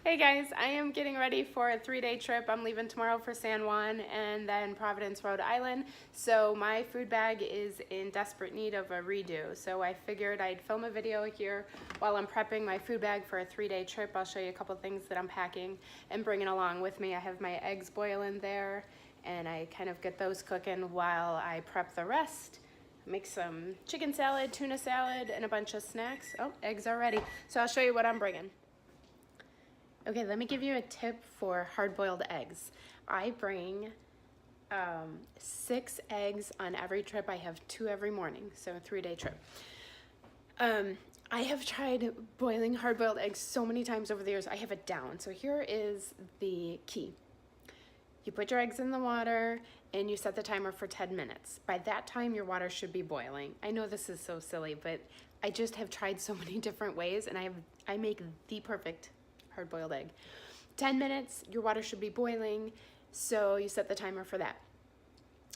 Hey guys, I am getting ready for a 3-day trip. I'm leaving tomorrow for San Juan and then Providence, Rhode Island. So my food bag is in desperate need of a redo. So I figured I'd film a video here while I'm prepping my food bag for a 3-day trip. I'll show you a couple things that I'm packing and bringing along with me. I have my eggs boiling there and I kind of get those cooking while I prep the rest. Make some chicken salad, tuna salad, and a bunch of snacks. Oh, eggs are ready. So I'll show you what I'm bringing. Okay, let me give you a tip for hard-boiled eggs. I bring 6 eggs on every trip. I have 2 every morning, so a 3-day trip. I have tried boiling hard-boiled eggs so many times over the years. I have it down. So here is the key. You put your eggs in the water and you set the timer for 10 minutes. By that time, your water should be boiling. I know this is so silly, but I just have tried so many different ways and I make the perfect hard-boiled egg. 10 minutes, your water should be boiling, so you set the timer for that.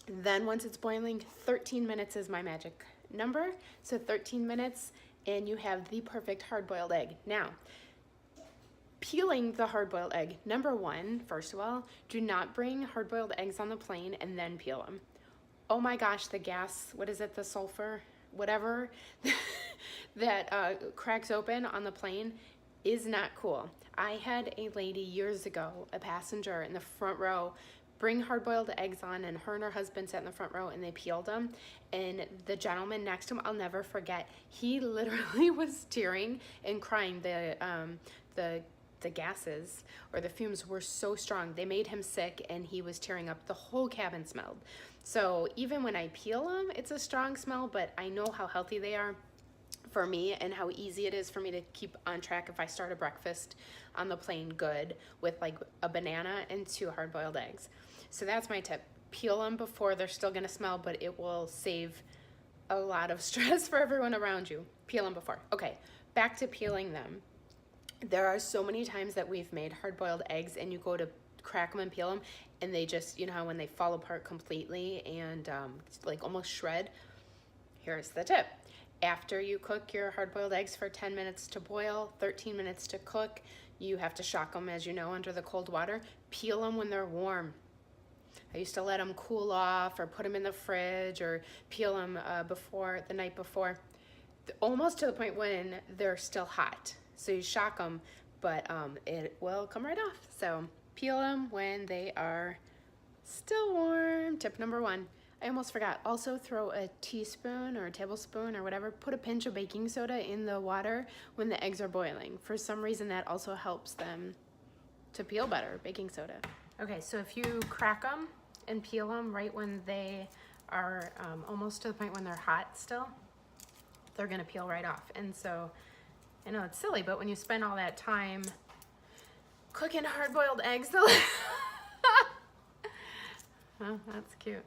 Then once it's boiling, 13 minutes is my magic number. So 13 minutes and you have the perfect hard-boiled egg. Now, peeling the hard-boiled egg. Number 1, first of all, do not bring hard-boiled eggs on the plane and then peel them. Oh my gosh, the gas, what is it, the sulfur, whatever, that cracks open on the plane is not cool. I had a lady years ago, a passenger in the front row, bring hard-boiled eggs on, and her and her husband sat in the front row and they peeled them. And the gentleman next to him, I'll never forget, he literally was tearing and crying. The gases or the fumes were so strong. They made him sick and he was tearing up. The whole cabin smelled. So even when I peel them, it's a strong smell, but I know how healthy they are for me and how easy it is for me to keep on track if I start a breakfast on the plane good with like a banana and 2 hard-boiled eggs. So that's my tip. Peel them before they're still gonna smell, but it will save a lot of stress for everyone around you. Peel them before. Okay, back to peeling them. There are so many times that we've made hard-boiled eggs and you go to crack them and peel them and they just, you know how when they fall apart completely and like almost shred? Here's the tip. After you cook your hard-boiled eggs for 10 minutes to boil, 13 minutes to cook, you have to shock them, as you know, under the cold water. Peel them when they're warm. I used to let them cool off or put them in the fridge or peel them the night before, almost to the point when they're still hot. So you shock them, but it will come right off. So peel them when they are still warm. Tip number 1. I almost forgot. Also throw a teaspoon or a tablespoon or whatever. Put a pinch of baking soda in the water when the eggs are boiling. For some reason that also helps them to peel better, baking soda. Okay, so if you crack them and peel them right when they are almost to the point when they're hot still, they're gonna peel right off. And so, I know it's silly, but when you spend all that time cooking hard-boiled eggs, oh, that's cute.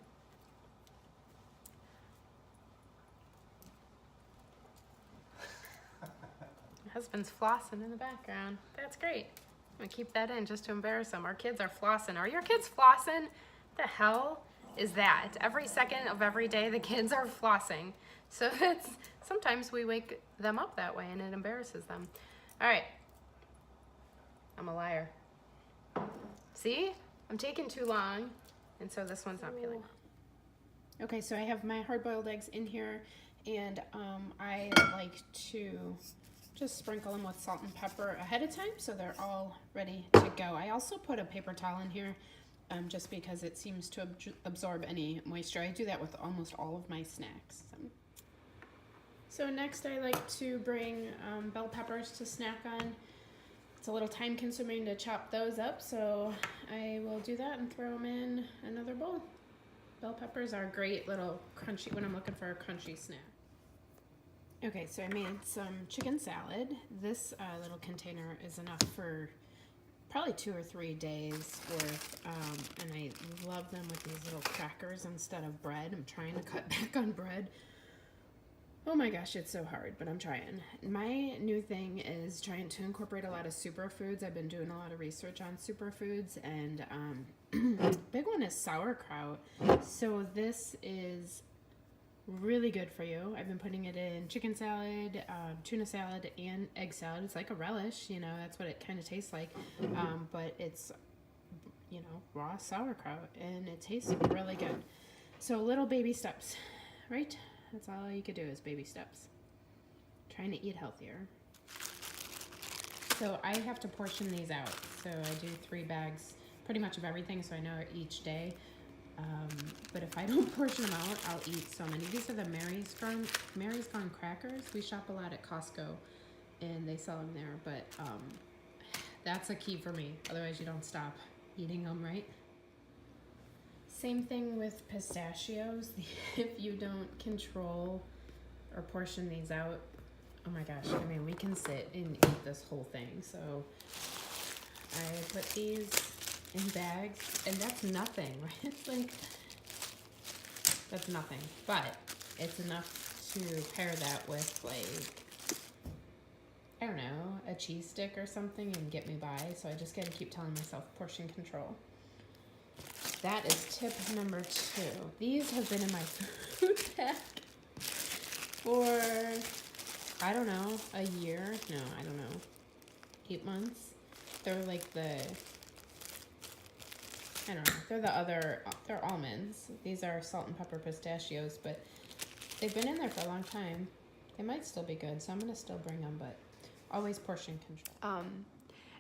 Husband's flossing in the background. That's great. I'm gonna keep that in just to embarrass him. Our kids are flossing. Are your kids flossing? The hell is that? Every second of every day the kids are flossing. So it's sometimes we wake them up that way and it embarrasses them. All right. I'm a liar. See? I'm taking too long and so this one's not peeling. Okay, so I have my hard-boiled eggs in here and I like to just sprinkle them with salt and pepper ahead of time so they're all ready to go. I also put a paper towel in here just because it seems to absorb any moisture. I do that with almost all of my snacks. So next I like to bring bell peppers to snack on. It's a little time consuming to chop those up, so I will do that and throw them in another bowl. Bell peppers are great little crunchy when I'm looking for a crunchy snack. Okay, so I made some chicken salad. This little container is enough for probably 2 or 3 days worth, and I love them with these little crackers instead of bread. I'm trying to cut back on bread. Oh my gosh, it's so hard, but I'm trying. My new thing is trying to incorporate a lot of superfoods. I've been doing a lot of research on superfoods, and big one is sauerkraut. So this is Really good for you. I've been putting it in chicken salad, tuna salad, and egg salad. It's like a relish, you know, that's what it kind of tastes like. But it's, you know, raw sauerkraut, and it tastes really good. So little baby steps, right? That's all you could do is baby steps. Trying to eat healthier. So I have to portion these out. So I do 3 bags, pretty much of everything, so I know each day. But if I don't portion them out, I'll eat so many. These are the Mary's Farm crackers. We shop a lot at Costco, and they sell them there. But that's a key for me. Otherwise, you don't stop eating them, right? Same thing with pistachios. If you don't control or portion these out, oh my gosh, I mean, we can sit and eat this whole thing. So I put these in bags, and that's nothing, right? It's like, that's nothing, but it's enough to pair that with, like, I don't know, a cheese stick or something and get me by. So I just gotta keep telling myself portion control. That is tip number 2. These have been in my food pack for, I don't know, a year? No, I don't know, 8 months. They're like I don't know, they're almonds. These are salt and pepper pistachios, but they've been in there for a long time. They might still be good, so I'm gonna still bring them, but always portion control.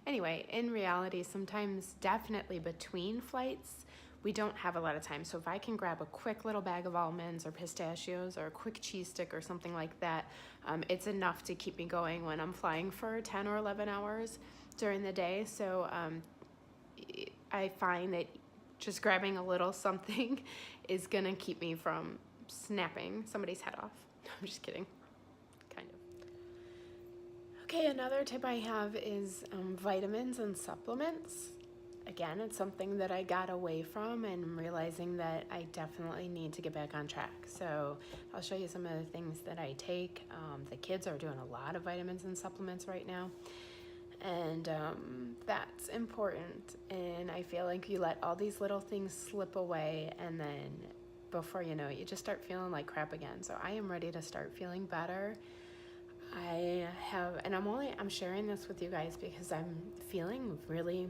Anyway, in reality, sometimes definitely between flights, we don't have a lot of time. So if I can grab a quick little bag of almonds or pistachios or a quick cheese stick or something like that, it's enough to keep me going when I'm flying for 10 or 11 hours during the day. So I find that just grabbing a little something is gonna keep me from snapping somebody's head off. I'm just kidding, kind of. Okay, another tip I have is vitamins and supplements. Again, it's something that I got away from, and I'm realizing that I definitely need to get back on track. So I'll show you some of the things that I take. The kids are doing a lot of vitamins and supplements right now, and that's important. And I feel like you let all these little things slip away, and then before you know it, you just start feeling like crap again. So I am ready to start feeling better. I'm sharing this with you guys because I'm feeling really,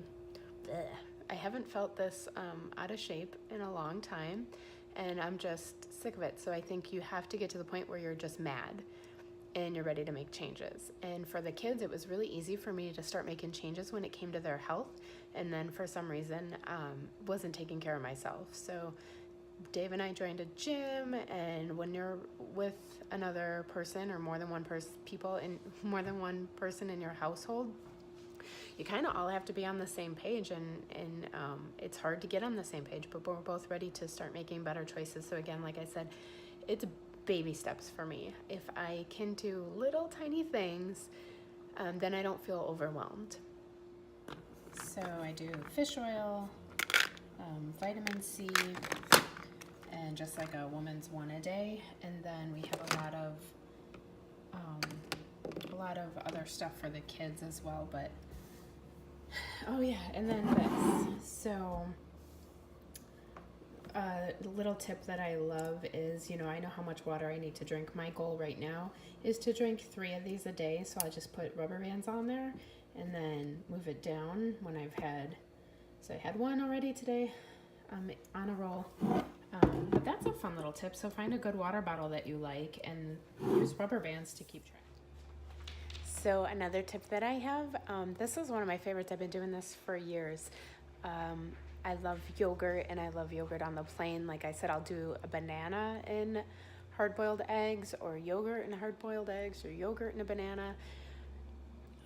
I haven't felt this out of shape in a long time, and I'm just sick of it. So I think you have to get to the point where you're just mad and you're ready to make changes. And for the kids, it was really easy for me to start making changes when it came to their health, and then for some reason wasn't taking care of myself. So Dave and I joined a gym, and when you're with another person or more than one person in your household, you kind of all have to be on the same page, and it's hard to get on the same page, but we're both ready to start making better choices. So again, like I said, it's baby steps for me. If I can do little tiny things, then I don't feel overwhelmed. So I do fish oil, vitamin C, and just like a woman's one a day. And then we have a lot of other stuff for the kids as well. But oh yeah, and then this. So a little tip that I love is, you know, I know how much water I need to drink. My goal right now is to drink 3 of these a day. So I'll just put rubber bands on there and then move it down when I've had, so I had 1 already today. On a roll. But that's a fun little tip. So find a good water bottle that you like and use rubber bands to keep track. So another tip that I have, this is one of my favorites. I've been doing this for years. I love yogurt, and I love yogurt on the plain. Like I said, I'll do a banana in hard-boiled eggs, or yogurt in hard-boiled eggs, or yogurt in a banana.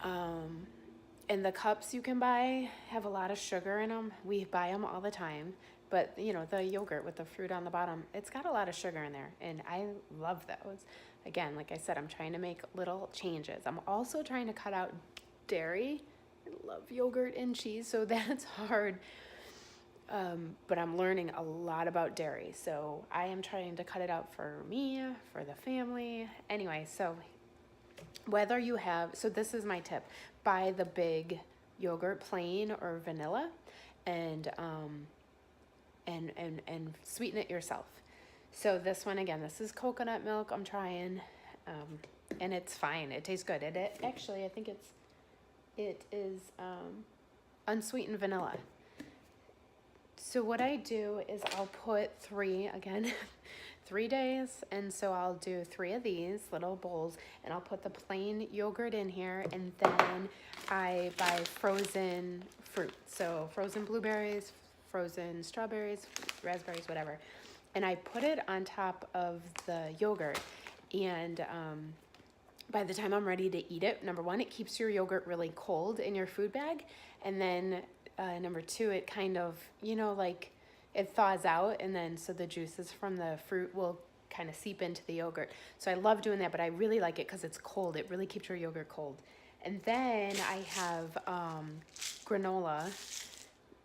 And the cups you can buy have a lot of sugar in them. We buy them all the time. But, you know, the yogurt with the fruit on the bottom, it's got a lot of sugar in there, and I love those. Again, like I said, I'm trying to make little changes. I'm also trying to cut out dairy. I love yogurt and cheese, so that's hard. But I'm learning a lot about dairy, so I am trying to cut it out for me, for the family. Anyway, so whether you have, so this is my tip: buy the big yogurt, plain or vanilla, and sweeten it yourself. So this one, again, this is coconut milk. I'm trying, and it's fine. It tastes good. It actually, I think it is unsweetened vanilla. So what I do is I'll put 3 days, and so I'll do 3 of these little bowls, and I'll put the plain yogurt in here, and then I buy frozen fruit, so frozen blueberries, frozen strawberries, raspberries, whatever, and I put it on top of the yogurt, and by the time I'm ready to eat it, number 1, it keeps your yogurt really cold in your food bag, and then number 2, it kind of, like it thaws out, and then so the juices from the fruit will kind of seep into the yogurt. So I love doing that, but I really like it because it's cold. It really keeps your yogurt cold. And then I have granola,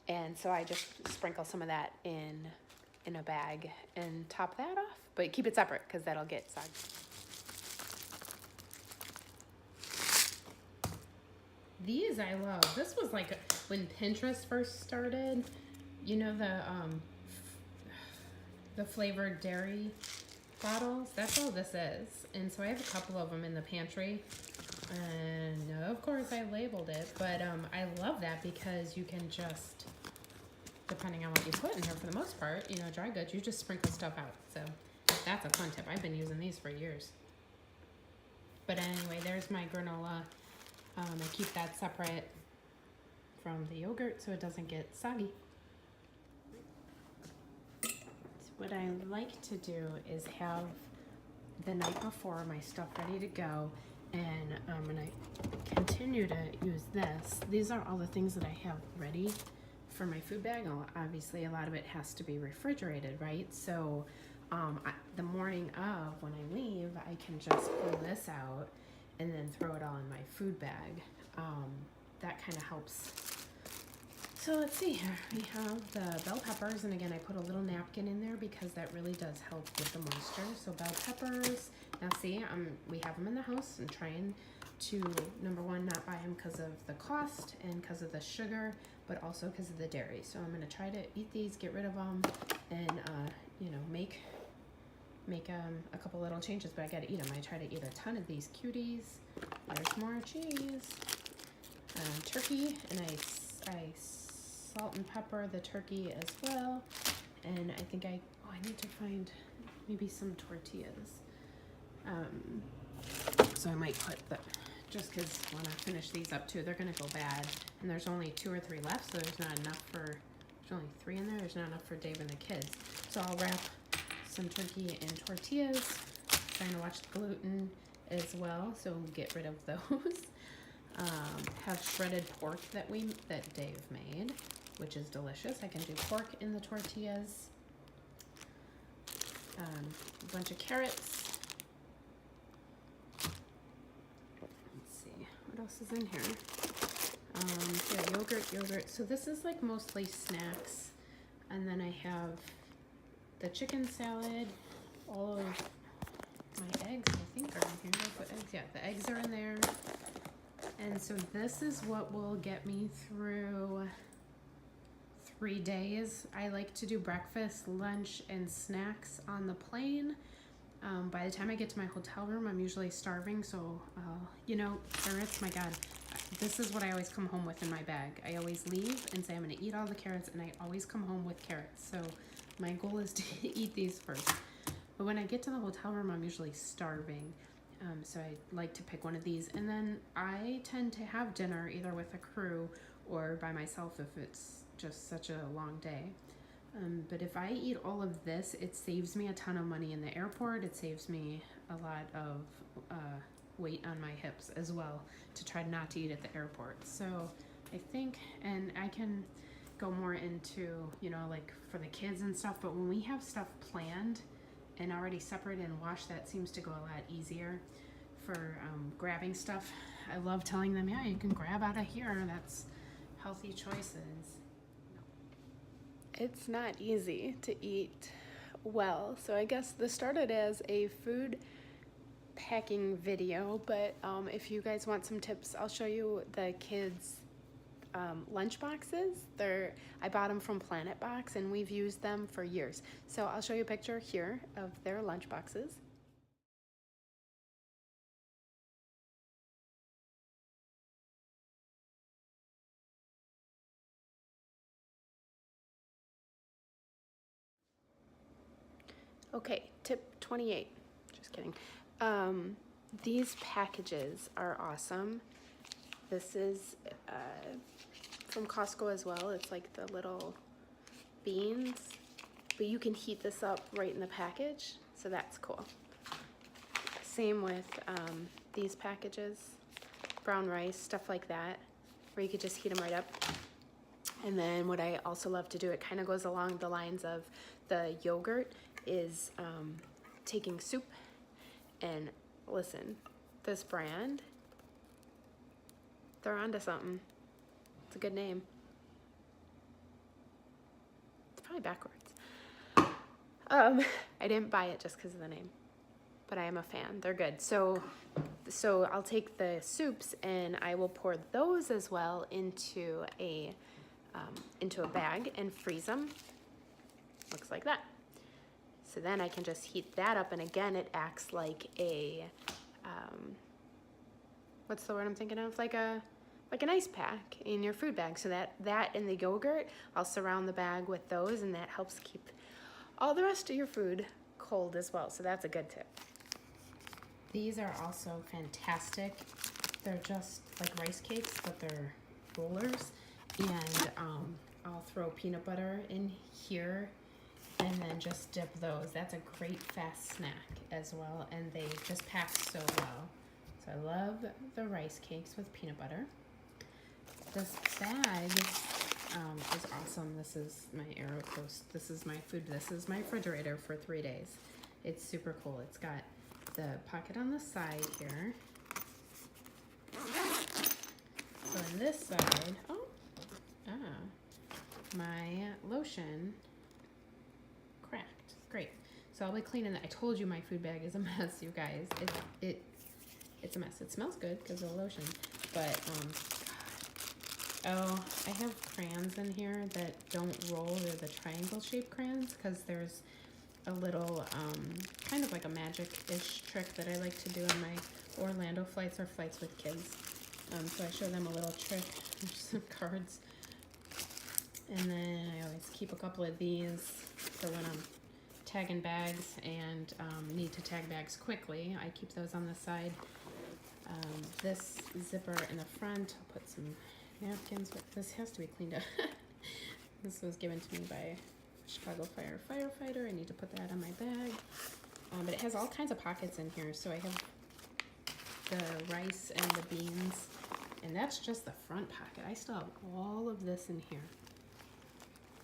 and so I just sprinkle some of that in a bag and top that off, but keep it separate because that'll get soggy. These I love. This was like when Pinterest first started. You know the flavored dairy bottles? That's all this is. And so I have a couple of them in the pantry. And of course I labeled it, but I love that because you can just, depending on what you put in here for the most part, dry goods, you just sprinkle stuff out. So that's a fun tip. I've been using these for years. But anyway, there's my granola. I keep that separate from the yogurt so it doesn't get soggy. What I like to do is have the night before my stuff ready to go, and I'm gonna continue to use this. These are all the things that I have ready for my food bag. Obviously, a lot of it has to be refrigerated, right? So the morning of, when I leave, I can just pull this out and then throw it all in my food bag. That kind of helps. So let's see here. We have the bell peppers, and again, I put a little napkin in there because that really does help with the moisture. So bell peppers. Now see, we have them in the house. I'm trying to, number 1, not buy them because of the cost and because of the sugar, but also because of the dairy. So I'm gonna try to eat these, get rid of them, and make a couple little changes, but I gotta eat them. I try to eat a ton of these cuties. There's more cheese. Turkey, and I salt and pepper the turkey as well. And I think I need to find maybe some tortillas. So I might put just because when I finish these up too, they're gonna go bad. And there's only 2 or 3 left, so there's not enough there's only 3 in there. There's not enough for Dave and the kids. So I'll wrap some turkey in tortillas. Trying to watch the gluten as well, so we'll get rid of those. Have shredded pork that Dave made, which is delicious. I can do pork in the tortillas. A bunch of carrots. Let's see, what else is in here? Yeah, yogurt. So this is like mostly snacks. And then I have the chicken salad. All of my eggs, I think, are in here. Did I put eggs? Yeah, the eggs are in there. And so this is what will get me through 3 days. I like to do breakfast, lunch, and snacks on the plane. By the time I get to my hotel room, I'm usually starving. So, carrots, my God, this is what I always come home with in my bag. I always leave and say I'm going to eat all the carrots, and I always come home with carrots. So my goal is to eat these first. But when I get to the hotel room, I'm usually starving. So I like to pick one of these. And then I tend to have dinner either with a crew or by myself if it's just such a long day. But if I eat all of this, it saves me a ton of money in the airport. It saves me a lot of weight on my hips as well to try not to eat at the airport. So I think, and I can go more into, like for the kids and stuff, but when we have stuff planned and already separated and washed, that seems to go a lot easier for grabbing stuff. I love telling them, yeah, you can grab out of here. That's healthy choices. It's not easy to eat well, so I guess this started as a food packing video, but if you guys want some tips, I'll show you the kids lunch boxes. I bought them from Planet Box, and we've used them for years. So I'll show you a picture here of their lunch boxes. Okay, tip 28. Just kidding. These packages are awesome. This is from Costco as well. It's like the little beans, but you can heat this up right in the package, so that's cool. Same with these packages, brown rice, stuff like that, where you could just heat them right up. And then what I also love to do, it kind of goes along the lines of the yogurt, is taking soup and listen, this brand, they're onto something. It's a good name. It's probably backwards. I didn't buy it just because of the name, but I am a fan. They're good. So I'll take the soups and I will pour those as well into a bag and freeze them. Looks like that. So then I can just heat that up, and again, it acts like a, what's the word I'm thinking of? Like an ice pack in your food bag. So that and the yogurt, I'll surround the bag with those, and that helps keep all the rest of your food cold as well. So that's a good tip. These are also fantastic. They're just like rice cakes, but they're rollers. And I'll throw peanut butter in here and then just dip those. That's a great fast snack as well, and they just pack so well. So I love the rice cakes with peanut butter. This bag is awesome. This is my AeroToast. This is my food. This is my refrigerator for 3 days. It's super cool. It's got the pocket on the side here. So on this side, my lotion cracked. Great. So I'll be cleaning that. I told you my food bag is a mess, you guys. It's a mess. It smells good because of the lotion, but I have crayons in here that don't roll. They're the triangle shaped crayons because there's a little kind of like a magic-ish trick that I like to do in my Orlando flights or flights with kids. So I show them a little trick. There's some cards. And then I always keep a couple of these for when I'm tagging bags and need to tag bags quickly. I keep those on the side. This zipper in the front, I'll put some napkins. This has to be cleaned up. This was given to me by a Chicago Fire firefighter. I need to put that on my bag. But it has all kinds of pockets in here. So I have the rice and the beans, and that's just the front pocket. I still have all of this in here.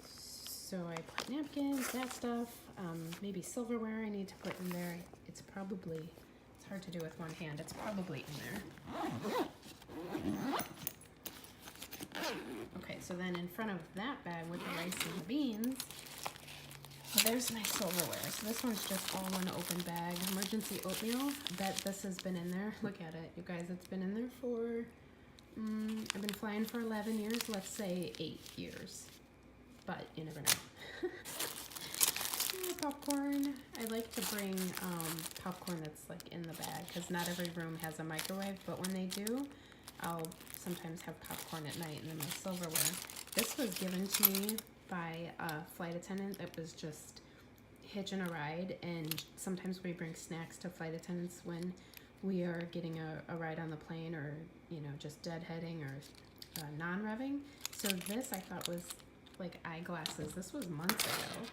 So I put napkins, that stuff, maybe silverware I need to put in there. It's hard to do with one hand. It's probably in there. Okay, so then in front of that bag with the rice and the beans, there's my silverware. So this one's just all one open bag. Emergency oatmeal. I bet this has been in there. Look at it, you guys. It's been in there for, I've been flying for 11 years. Let's say 8 years. But you never know. Popcorn. I like to bring popcorn that's like in the bag because not every room has a microwave, but when they do, I'll sometimes have popcorn at night. And then my silverware. This was given to me by a flight attendant that was just hitching a ride, and sometimes we bring snacks to flight attendants when we are getting a ride on the plane, or just deadheading or non-revving. So this I thought was like eyeglasses. This was months ago,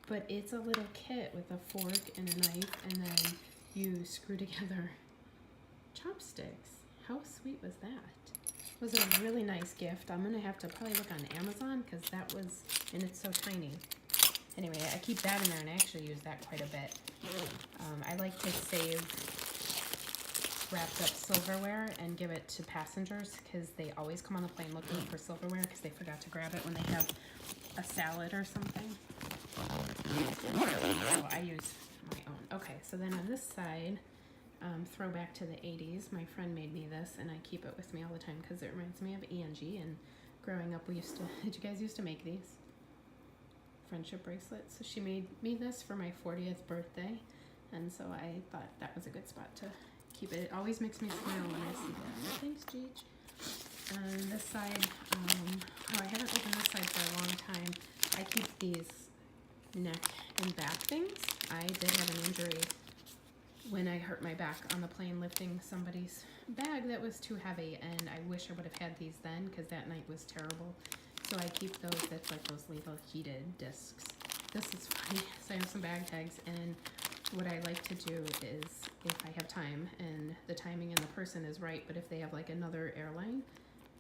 but it's a little kit with a fork and a knife, and then you screw together chopsticks. How sweet was that? It was a really nice gift. I'm gonna have to probably look on Amazon because that was, and it's so tiny. Anyway, I keep that in there, and I actually use that quite a bit. I like to save wrapped up silverware and give it to passengers because they always come on the plane looking for silverware because they forgot to grab it when they have a salad or something. So I use my own. Okay, so then on this side, throwback to the 80s, my friend made me this, and I keep it with me all the time because it reminds me of Angie, and growing up, did you guys used to make these? Friendship bracelets. So she made me this for my 40th birthday. And so I thought that was a good spot to keep it. It always makes me smile when I see that. Thanks, Cheech. And this side, I haven't opened this side for a long time. I keep these neck and back things. I did have an injury when I hurt my back on the plane lifting somebody's bag that was too heavy, and I wish I would have had these then because that night was terrible. So I keep those. That's like those little heated discs. This is funny. So I have some bag tags, and what I like to do is, if I have time and the timing and the person is right, but if they have like another airline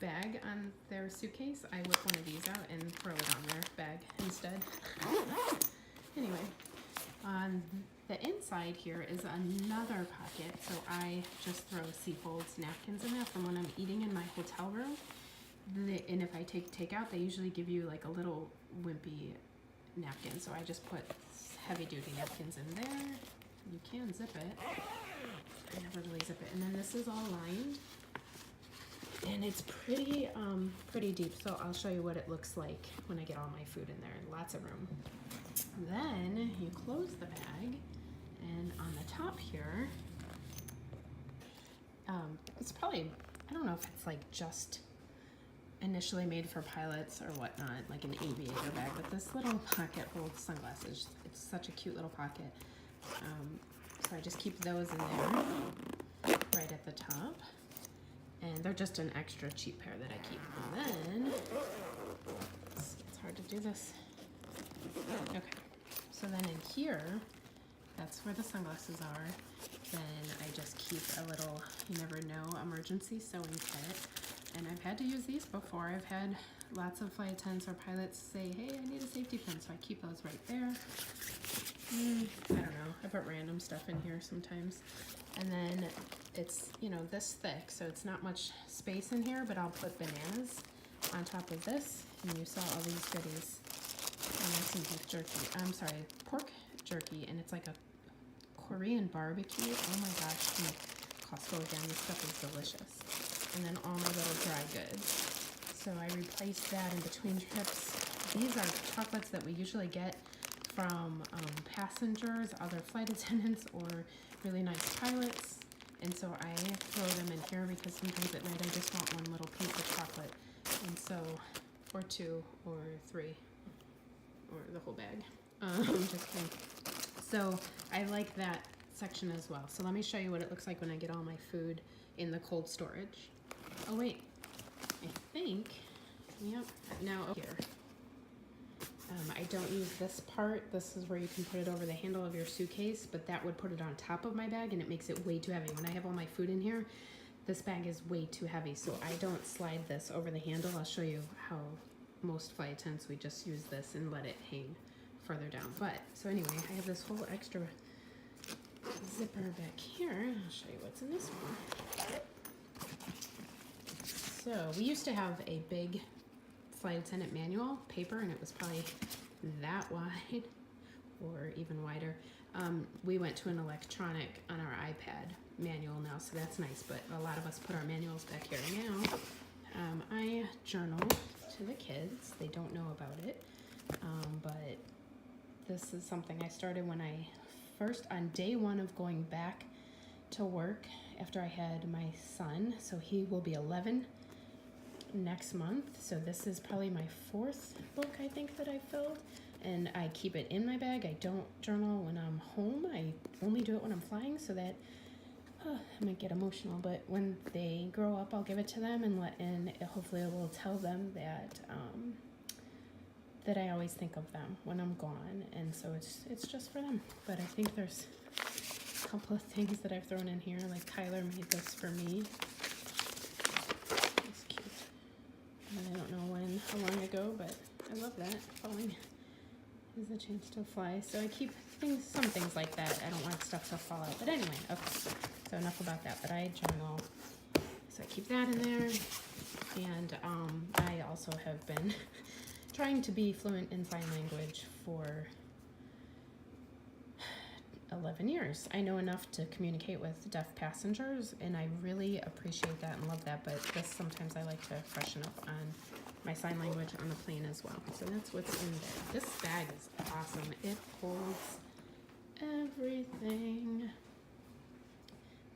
bag on their suitcase, I whip one of these out and throw it on their bag instead. Anyway, on the inside here is another pocket, so I just throw Seafold's napkins in there from when I'm eating in my hotel room. And if I take takeout, they usually give you like a little wimpy napkin, so I just put heavy duty napkins in there. You can zip it. I never really zip it. And then this is all lined, and it's pretty deep, so I'll show you what it looks like when I get all my food in there. Lots of room. Then you close the bag, and on the top here, it's probably, I don't know if it's like just initially made for pilots or whatnot, like an aviator bag, but this little pocket holds sunglasses. It's such a cute little pocket. So I just keep those in there right at the top, and they're just an extra cheap pair that I keep. And then it's hard to do this. Okay, so then in here, that's where the sunglasses are. Then I just keep a little, you never know, emergency sewing kit. And I've had to use these before. I've had lots of flight attendants or pilots say, hey, I need a safety pin, so I keep those right there. I don't know, I put random stuff in here sometimes. And then it's, this thick, so it's not much space in here, but I'll put bananas on top of this. And you saw all these goodies. And there's some beef jerky, pork jerky, and it's like a Korean barbecue. Oh my gosh, from Costco again, this stuff is delicious. And then all my little dry goods. So I replaced that in between trips. These are chocolates that we usually get from passengers, other flight attendants, or really nice pilots. And so I throw them in here because sometimes at night I just want one little piece of chocolate. And so, or two, or three, or the whole bag. Just kidding. So I like that section as well. So let me show you what it looks like when I get all my food in the cold storage. Oh wait, I think, yep, now here. I don't use this part. This is where you can put it over the handle of your suitcase, but that would put it on top of my bag and it makes it way too heavy. When I have all my food in here, this bag is way too heavy, so I don't slide this over the handle. I'll show you how most flight attendants, we just use this and let it hang further down. But, so anyway, I have this whole extra zipper back here. I'll show you what's in this one. So we used to have a big flight attendant manual, paper, and it was probably that wide or even wider. We went to an electronic on our iPad manual now, so that's nice, but a lot of us put our manuals back here now. I journal to the kids. They don't know about it, but this is something I started when I first, on day one of going back to work after I had my son. So he will be 11 next month. So this is probably my 4th book, I think, that I filled. And I keep it in my bag. I don't journal when I'm home. I only do it when I'm flying, so that I might get emotional, but when they grow up, I'll give it to them and hopefully it will tell them that that I always think of them when I'm gone, and so it's just for them. But I think there's a couple of things that I've thrown in here, like Tyler made this for me. It's cute. And I don't know how long ago, but I love that. Falling is a chance to fly. So I keep some things like that. I don't want stuff to fall out. But anyway, okay. So enough about that. But I journal. So I keep that in there. And I also have been trying to be fluent in sign language for 11 years. I know enough to communicate with deaf passengers, and I really appreciate that and love that, but this sometimes I like to freshen up on my sign language on the plane as well. So that's what's in there. This bag is awesome. It holds everything.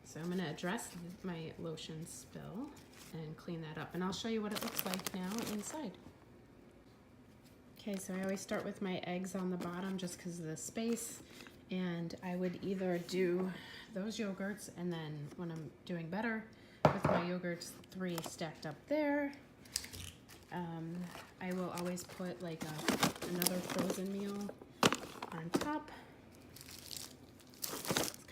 So I'm gonna address my lotion spill and clean that up, and I'll show you what it looks like now inside. Okay, so I always start with my eggs on the bottom just because of the space, and I would either do those yogurts, and then when I'm doing better with my yogurts, 3 stacked up there. I will always put like another frozen meal on top. It's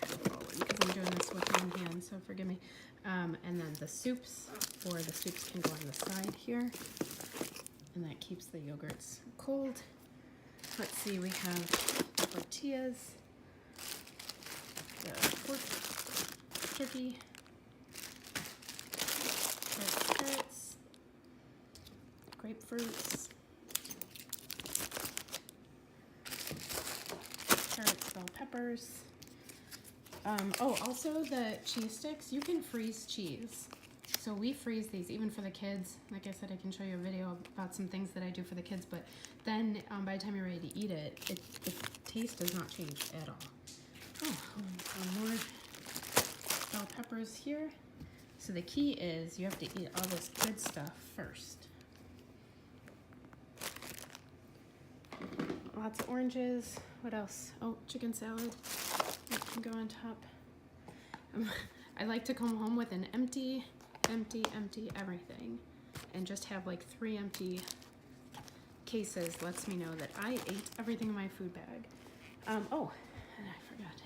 kind of rolling because I'm doing this with one hand, so forgive me. And then the soups, or the soups can go on the side here, and that keeps the yogurts cold. Let's see, we have tortillas, the pork, turkey, carrots, grapefruits, carrots, bell peppers. Oh, also the cheese sticks, you can freeze cheese. So we freeze these even for the kids. Like I said, I can show you a video about some things that I do for the kids, but then by the time you're ready to eat it, the taste does not change at all. Oh, some more bell peppers here. So the key is you have to eat all this good stuff first. Lots of oranges. What else? Oh, chicken salad. That can go on top. I like to come home with an empty everything, and just have like 3 empty cases lets me know that I ate everything in my food bag. Oh, and I forgot.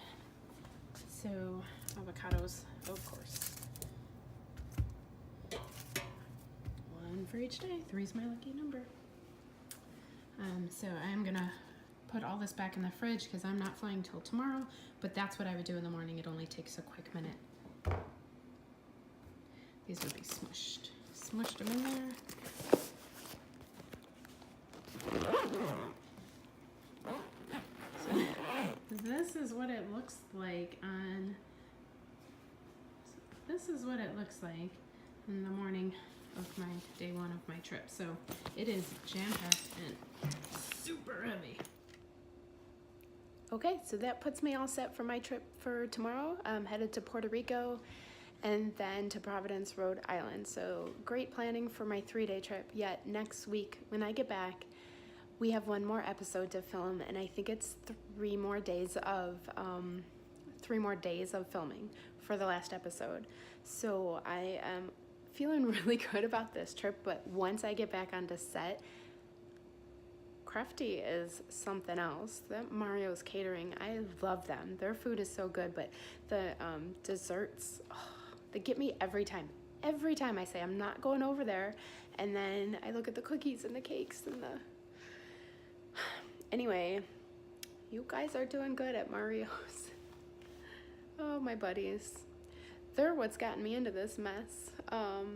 So avocados, of course. 1 for each day. 3's my lucky number. So I am gonna put all this back in the fridge because I'm not flying till tomorrow, but that's what I would do in the morning. It only takes a quick minute. These would be smushed. Smushed them in there. So this is what it looks like on. This is what it looks like in the morning of my day 1 of my trip. So it is jam-packed and super heavy. Okay, so that puts me all set for my trip for tomorrow. I'm headed to Puerto Rico and then to Providence, Rhode Island. So great planning for my 3-day trip. Yet next week when I get back, we have 1 more episode to film, and I think it's 3 more days of filming for the last episode. So I am feeling really good about this trip, but once I get back onto set, Crafty is something else. That Mario's Catering, I love them. Their food is so good, but the desserts, they get me every time. Every time I say I'm not going over there, and then I look at the cookies and the cakes and the... Anyway, you guys are doing good at Mario's. Oh, my buddies. They're what's gotten me into this mess. No,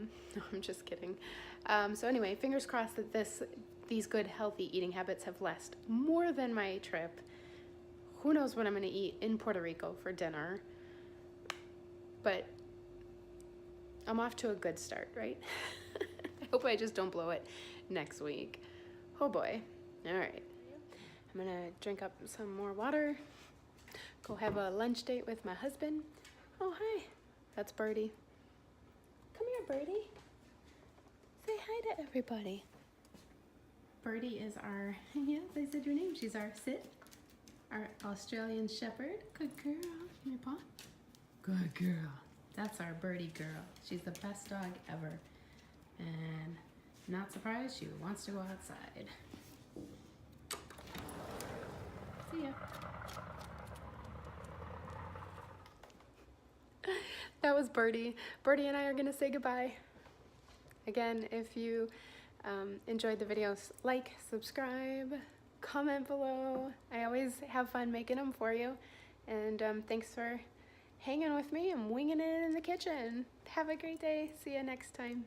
I'm just kidding. So anyway, fingers crossed that these good healthy eating habits have lasted more than my trip. Who knows what I'm going to eat in Puerto Rico for dinner. But I'm off to a good start, right? I hope I just don't blow it next week. Oh boy. All right. I'm going to drink up some more water. Go have a lunch date with my husband. Oh, hi. That's Birdie. Come here, Birdie. Say hi to everybody. Birdie is our, yes, I said your name. She's our our Australian Shepherd. Good girl. Give me a paw. Good girl. That's our Birdie girl. She's the best dog ever. And not surprised, she wants to go outside. See ya. That was Birdie. Birdie and I are gonna say goodbye. Again, if you enjoyed the videos, like, subscribe, comment below. I always have fun making them for you. And thanks for hanging with me and winging it in the kitchen. Have a great day. See you next time.